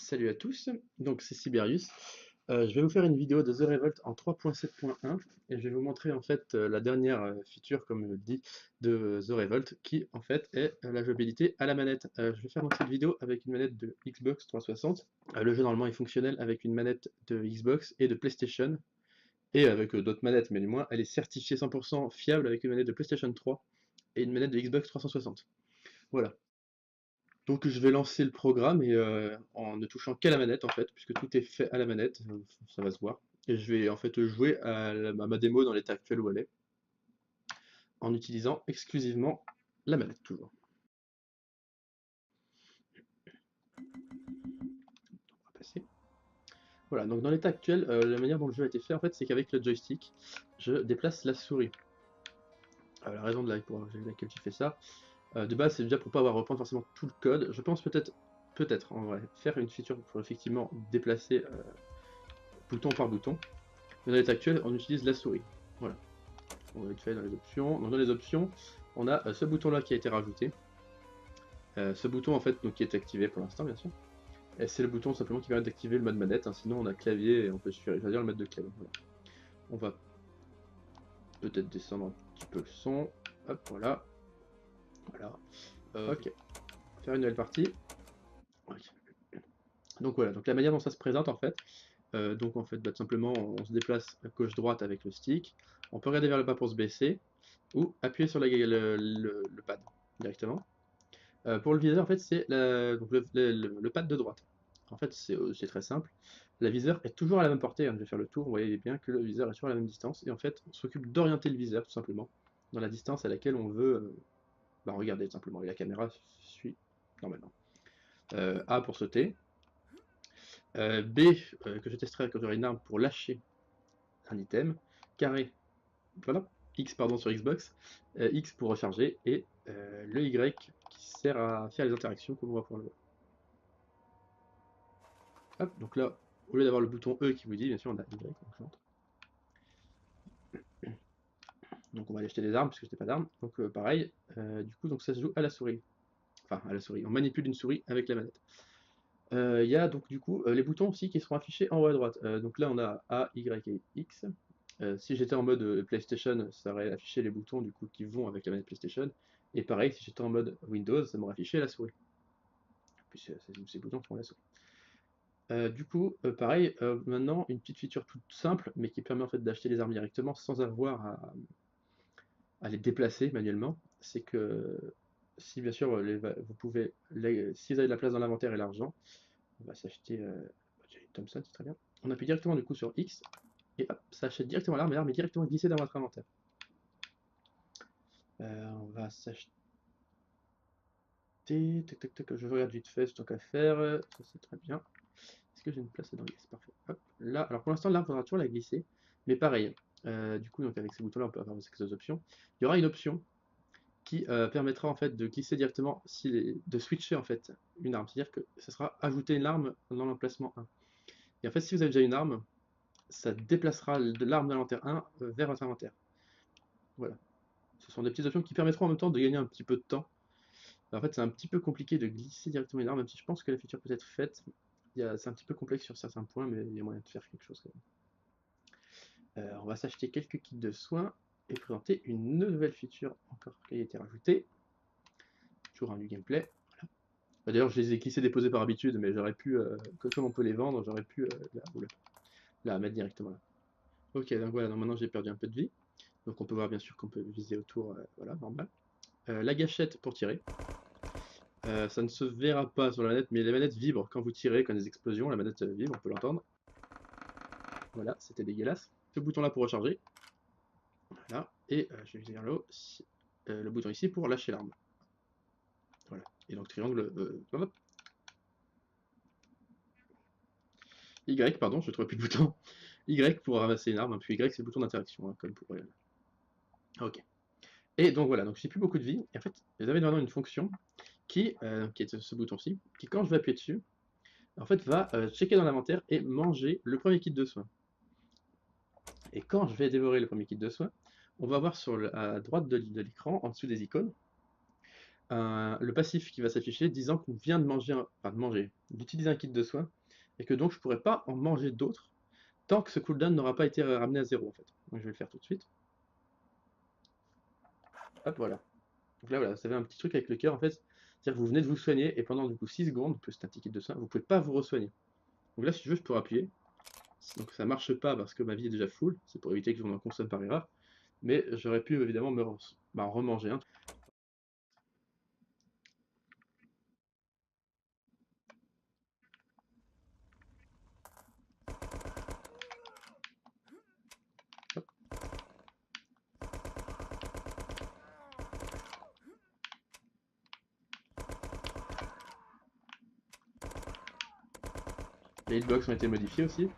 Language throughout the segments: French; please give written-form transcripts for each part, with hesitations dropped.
Salut à tous, donc c'est Siberius. Je vais vous faire une vidéo de The Revolt en 3.7.1 et je vais vous montrer en fait la dernière feature, comme je le dis, de The Revolt qui en fait est la jouabilité à la manette. Je vais faire donc cette vidéo avec une manette de Xbox 360. Le jeu normalement est fonctionnel avec une manette de Xbox et de PlayStation et avec d'autres manettes, mais du moins elle est certifiée 100% fiable avec une manette de PlayStation 3 et une manette de Xbox 360. Voilà. Donc je vais lancer le programme et en ne touchant qu'à la manette en fait, puisque tout est fait à la manette, ça va se voir. Et je vais en fait jouer à ma démo dans l'état actuel où elle est, en utilisant exclusivement la manette toujours. On va passer. Voilà, donc dans l'état actuel, la manière dont le jeu a été fait en fait, c'est qu'avec le joystick, je déplace la souris. La raison de pour laquelle tu fais ça, de base c'est déjà pour pas avoir à reprendre forcément tout le code. Je pense peut-être en vrai, faire une feature pour effectivement déplacer bouton par bouton. Mais dans l'état actuel, on utilise la souris. Voilà. On va vite fait dans les options. Donc dans les options, on a ce bouton-là qui a été rajouté. Ce bouton en fait, donc, qui est activé pour l'instant, bien sûr. Et c'est le bouton simplement qui permet d'activer le mode manette. Hein. Sinon, on a clavier et on peut choisir le mode de clavier. Voilà. On va peut-être descendre un petit peu le son. Hop, voilà. Voilà. Ok. Faire une nouvelle partie. Ok. Donc voilà. Donc la manière dont ça se présente en fait. Donc en fait, bah, tout simplement, on se déplace à gauche-droite avec le stick. On peut regarder vers le bas pour se baisser ou appuyer sur le pad directement. Pour le viseur, en fait, c'est le pad de droite. En fait, c'est très simple. La viseur est toujours à la même portée. Hein. Je vais faire le tour. Vous voyez bien que le viseur est toujours à la même distance. Et en fait, on s'occupe d'orienter le viseur, tout simplement, dans la distance à laquelle on veut regarder, tout simplement. Et la caméra suit normalement. A pour sauter. B, que je testerai quand j'aurai une arme pour lâcher un item. Carré, voilà. X pardon sur Xbox. X pour recharger. Et le Y qui sert à faire les interactions, comme on va pouvoir le voir. Hop, donc là, au lieu d'avoir le bouton E qui vous dit, bien sûr, on a Y, donc j'entre. Donc on va aller acheter des armes, puisque je n'ai pas d'armes. Donc pareil, du coup, donc ça se joue à la souris. Enfin, à la souris. On manipule une souris avec la manette. Il y a donc du coup les boutons aussi qui seront affichés en haut à droite. Donc là, on a A, Y et X. Si j'étais en mode PlayStation, ça aurait affiché les boutons du coup qui vont avec la manette PlayStation. Et pareil, si j'étais en mode Windows, ça m'aurait affiché la souris. Puis ces boutons font la souris. Du coup, pareil, maintenant une petite feature toute simple, mais qui permet en fait d'acheter les armes directement sans avoir à les déplacer manuellement, c'est que si bien sûr vous pouvez, si vous avez de la place dans l'inventaire et l'argent, on va s'acheter une Thompson, c'est très bien. On appuie directement du coup sur X et hop, ça achète directement l'arme et l'arme est directement glissée dans votre inventaire. On va s'acheter. Tac, tac, tac, je regarde vite fait ce tant qu'à faire. Ça c'est très bien. Est-ce que j'ai une place dedans? Yes, parfait. Hop, là, alors pour l'instant, l'arme, il faudra toujours la glisser. Mais pareil, du coup, donc avec ces boutons-là, on peut avoir ces options. Il y aura une option qui permettra en fait de glisser directement, de switcher en fait une arme. C'est-à-dire que ce sera ajouter une arme dans l'emplacement 1. Et en fait, si vous avez déjà une arme, ça déplacera de l'arme de l'inventaire 1 vers votre inventaire. Voilà. Ce sont des petites options qui permettront en même temps de gagner un petit peu de temps. En fait, c'est un petit peu compliqué de glisser directement une arme, même si je pense que la feature peut être faite. C'est un petit peu complexe sur certains points, mais il y a moyen de faire quelque chose quand même. On va s'acheter quelques kits de soins et présenter une nouvelle feature encore qui a été rajoutée. Toujours un du gameplay. Voilà. D'ailleurs, je les ai glissés déposés par habitude, mais j'aurais pu, comme on peut les vendre, j'aurais pu la mettre directement là. Ok, donc voilà, donc maintenant j'ai perdu un peu de vie. Donc on peut voir bien sûr qu'on peut viser autour, voilà, normal. La gâchette pour tirer. Ça ne se verra pas sur la manette, mais les manettes vibrent quand vous tirez, quand des explosions, la manette vibre, on peut l'entendre. Voilà, c'était dégueulasse. Ce bouton là pour recharger. Voilà, et je vais dire là-haut, le bouton ici pour lâcher l'arme. Voilà, et donc triangle, Y, pardon, je ne trouvais plus le bouton. Y pour ramasser une arme, puis Y c'est le bouton d'interaction, hein, comme pour ok. Et donc voilà, donc j'ai plus beaucoup de vie, et en fait, vous avez maintenant une fonction qui est ce bouton-ci, qui quand je vais appuyer dessus, en fait va checker dans l'inventaire et manger le premier kit de soins. Et quand je vais dévorer le premier kit de soins, on va voir à droite de l'écran, en dessous des icônes, le passif qui va s'afficher disant qu'on vient de manger, d'utiliser un kit de soin, et que donc je pourrais pas en manger d'autres tant que ce cooldown n'aura pas été ramené à 0 en fait. Donc je vais le faire tout de suite. Hop, voilà. Donc là, voilà, vous avez un petit truc avec le cœur en fait. C'est-à-dire que vous venez de vous soigner et pendant du coup 6 secondes, plus c'est un petit kit de soin, vous pouvez pas vous re-soigner. Donc là, si je veux, je peux appuyer. Donc ça marche pas parce que ma vie est déjà full, c'est pour éviter que je m'en consomme par erreur. Mais j'aurais pu évidemment en remanger un. Hop. Les hitbox ont été modifiés aussi.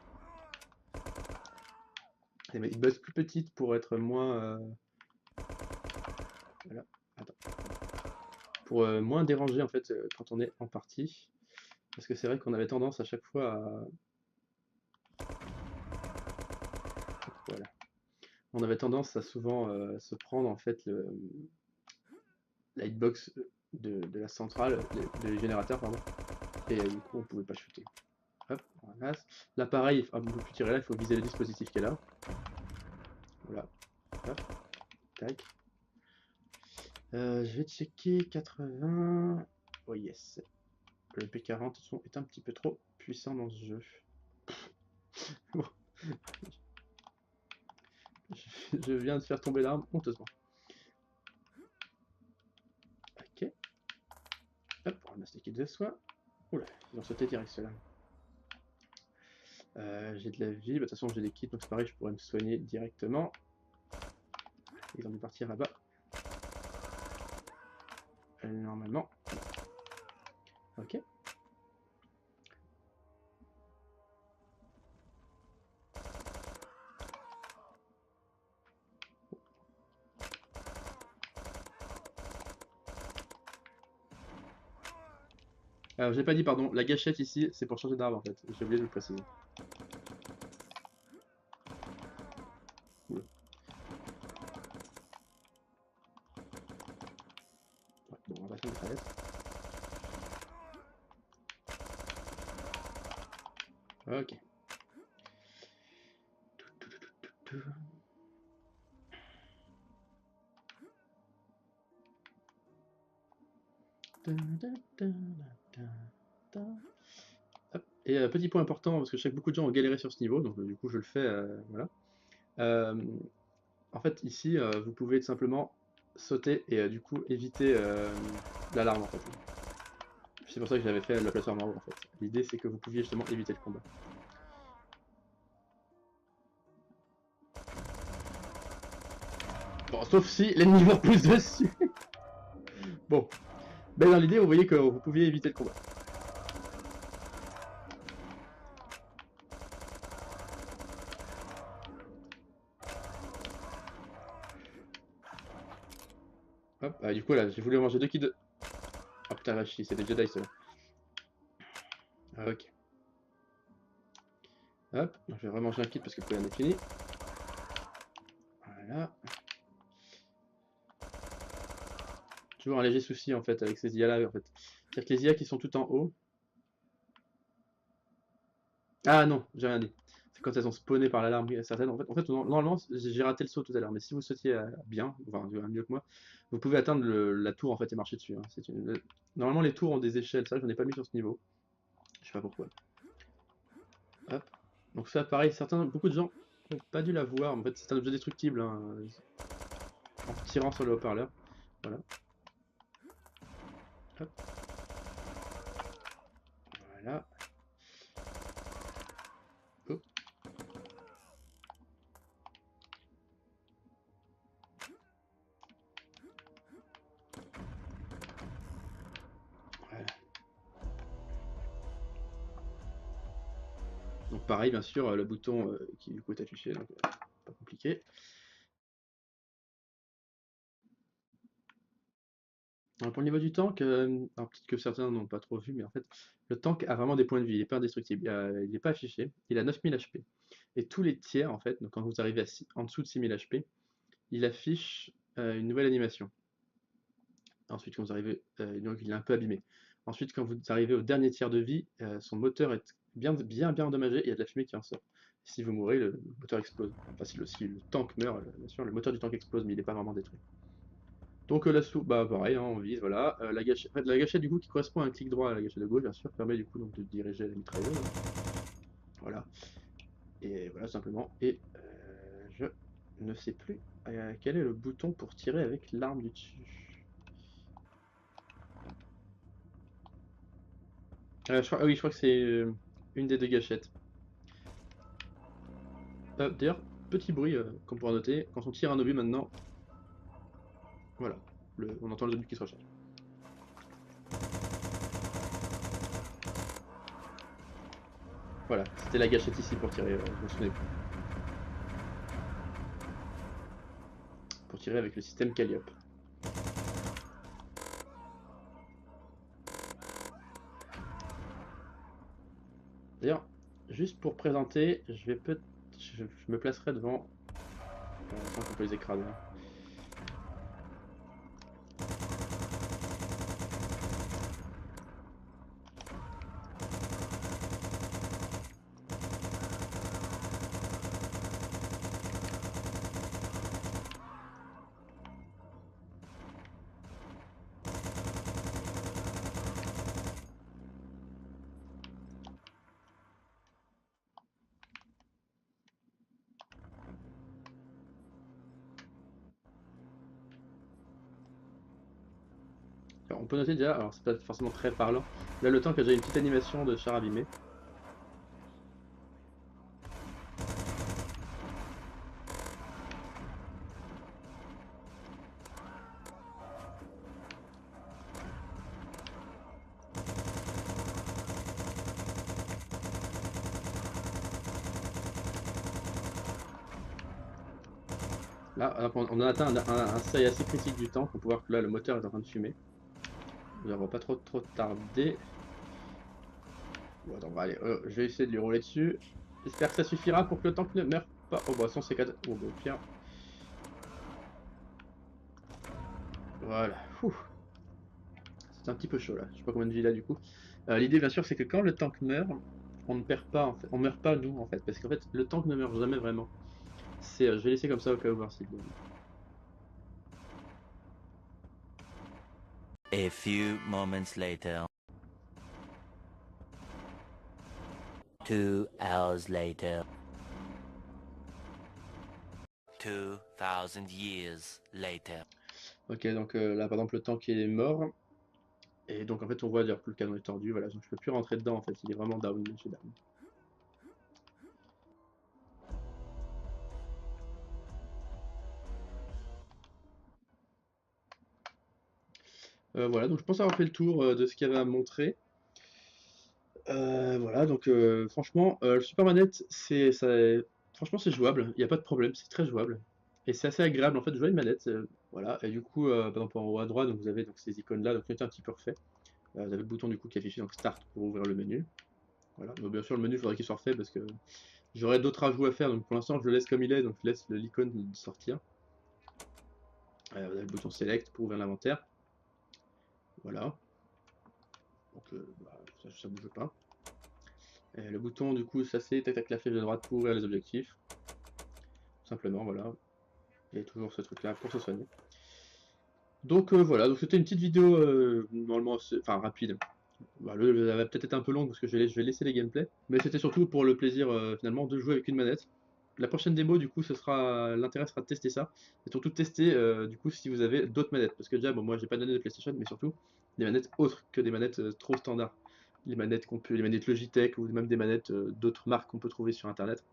Des hitbox plus petites pour être moins... Voilà. Attends. Pour moins déranger en fait quand on est en partie. Parce que c'est vrai qu'on avait tendance à chaque fois à... Voilà. On avait tendance à souvent se prendre en fait la hitbox de la centrale, des générateurs, pardon. Et du coup on pouvait pas shooter. Hop, on ramasse. Là pareil, on peut plus tirer là, il faut viser le dispositif qui est là. Voilà. Hop, tac. Je vais checker 80. Oh yes. Le P40 est un petit peu trop puissant dans ce jeu. Bon. Je viens de faire tomber l'arme honteusement. Ok. Hop, on ramasse les kits de soins. Oula, ils ont sauté direct ceux-là. J'ai de la vie, de toute façon j'ai des kits, donc c'est pareil, je pourrais me soigner directement. Ils ont dû partir là-bas. Normalement. Ok. Alors j'ai pas dit, pardon, la gâchette ici, c'est pour changer d'arbre en fait. J'ai oublié de le préciser. Oula. Ouais, bon, on va faire une traverse. Ok. Hop. Et petit point important, parce que je sais que beaucoup de gens ont galéré sur ce niveau, donc du coup je le fais, voilà. Euh, En fait, ici, vous pouvez tout simplement sauter et du coup éviter l'alarme en fait. C'est pour ça que j'avais fait la plateforme en haut en fait. L'idée c'est que vous pouviez justement éviter le combat. Bon, sauf si l'ennemi vous repousse dessus. Bon, mais dans l'idée, vous voyez que vous pouviez éviter le combat. Hop, du coup là, j'ai voulu manger 2 kills de... Oh putain, la chie, c'est des Jedi ceux-là. Ok. Hop, donc je vais remanger un kit parce que le problème est fini. Voilà. Toujours un léger souci en fait avec ces IA là en fait. C'est-à-dire que les IA qui sont tout en haut. Ah non, j'ai rien dit. C'est quand elles ont spawné par l'alarme certaine. En fait, normalement, j'ai raté le saut tout à l'heure, mais si vous sautiez bien, enfin mieux que moi, vous pouvez atteindre la tour en fait et marcher dessus. Hein. Normalement, les tours ont des échelles, ça, j'en ai pas mis sur ce niveau. Je sais pas pourquoi. Hop. Donc ça, pareil, beaucoup de gens n'ont pas dû la voir. En fait, c'est un objet destructible hein, en tirant sur le haut-parleur. Voilà. Hop. Voilà. Hop. Voilà. Donc pareil, bien sûr, le bouton qui du coup est affiché, donc pas compliqué. Alors pour le niveau du tank, alors peut-être que certains n'ont pas trop vu, mais en fait, le tank a vraiment des points de vie, il n'est pas indestructible, il n'est pas affiché, il a 9000 HP. Et tous les tiers, en fait, donc quand vous arrivez en dessous de 6000 HP, il affiche une nouvelle animation. Ensuite, quand vous arrivez, donc il est un peu abîmé. Ensuite, quand vous arrivez au dernier tiers de vie, son moteur est bien endommagé et il y a de la fumée qui en sort. Si vous mourrez, le moteur explose. Enfin, si le tank meurt, bien sûr, le moteur du tank explose, mais il n'est pas vraiment détruit. Donc la soupe, bah pareil, hein, on vise, voilà. La gâchette, en fait, la gâchette du coup qui correspond à un clic droit à la gâchette de gauche, bien sûr, permet du coup donc de diriger la mitrailleuse. Voilà. Et voilà simplement. Et je ne sais plus quel est le bouton pour tirer avec l'arme du dessus. Oui, je crois que c'est une des deux gâchettes. D'ailleurs, petit bruit qu'on pourra noter, quand on tire un obus maintenant, voilà, on entend le obus qui se recharge. Voilà, c'était la gâchette ici pour tirer, je me souvenais plus. Pour tirer avec le système Calliope. D'ailleurs, juste pour présenter, je me placerai devant, tant qu'on peut les écraser. Alors, on peut noter déjà, alors c'est pas forcément très parlant, là le tank a déjà une petite animation de char abîmé. Là, on a atteint un seuil assez critique du tank, on peut voir que là le moteur est en train de fumer. On va pas trop tarder. Bon, attends, allez, je vais essayer de lui rouler dessus. J'espère que ça suffira pour que le tank ne meure pas. Oh bah, c'est 4. Oh bah, pire. Voilà. C'est un petit peu chaud là. Je sais pas combien de vie il a du coup. L'idée, bien sûr, c'est que quand le tank meurt, on ne perd pas en fait. On meurt pas nous en fait. Parce qu'en fait, le tank ne meurt jamais vraiment. Je vais laisser comme ça au cas où voir s'il. A few moments later. 2 hours later. 2000 years later. Ok, donc là par exemple le tank est mort. Et donc en fait on voit dire que le canon est tordu, voilà, donc je peux plus rentrer dedans en fait, il est vraiment down, monsieur down. Voilà, donc je pense avoir fait le tour de ce qu'il y avait à montrer. Voilà, donc franchement, le Super Manette, franchement c'est jouable, il n'y a pas de problème, c'est très jouable. Et c'est assez agréable en fait de jouer une manette, voilà. Et du coup, par exemple en haut à droite, donc, vous avez donc, ces icônes là, donc c'est un petit peu refait. Vous avez le bouton du coup qui affiche donc Start pour ouvrir le menu. Voilà, donc bien sûr le menu il faudrait qu'il soit refait parce que j'aurais d'autres ajouts à faire, donc pour l'instant je le laisse comme il est, donc je laisse l'icône sortir. Vous avez le bouton Select pour ouvrir l'inventaire. Voilà. Donc bah, ça bouge pas. Et le bouton du coup ça c'est tac tac la flèche de droite pour ouvrir les objectifs. Tout simplement, voilà. Il y a toujours ce truc là pour se soigner. Donc voilà, donc c'était une petite vidéo normalement enfin rapide. Bah, elle va peut-être être un peu longue parce que je vais laisser les gameplays. Mais c'était surtout pour le plaisir finalement de jouer avec une manette. La prochaine démo du coup l'intérêt sera de tester ça. Et surtout de tester du coup si vous avez d'autres manettes. Parce que déjà bon moi j'ai pas donné de PlayStation mais surtout des manettes autres que des manettes trop standards. Les manettes Logitech ou même des manettes d'autres marques qu'on peut trouver sur internet.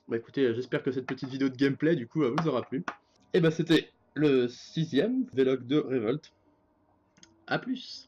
Bah écoutez, j'espère que cette petite vidéo de gameplay du coup vous aura plu. Et bah c'était le 6ème vlog de Revolt. A plus.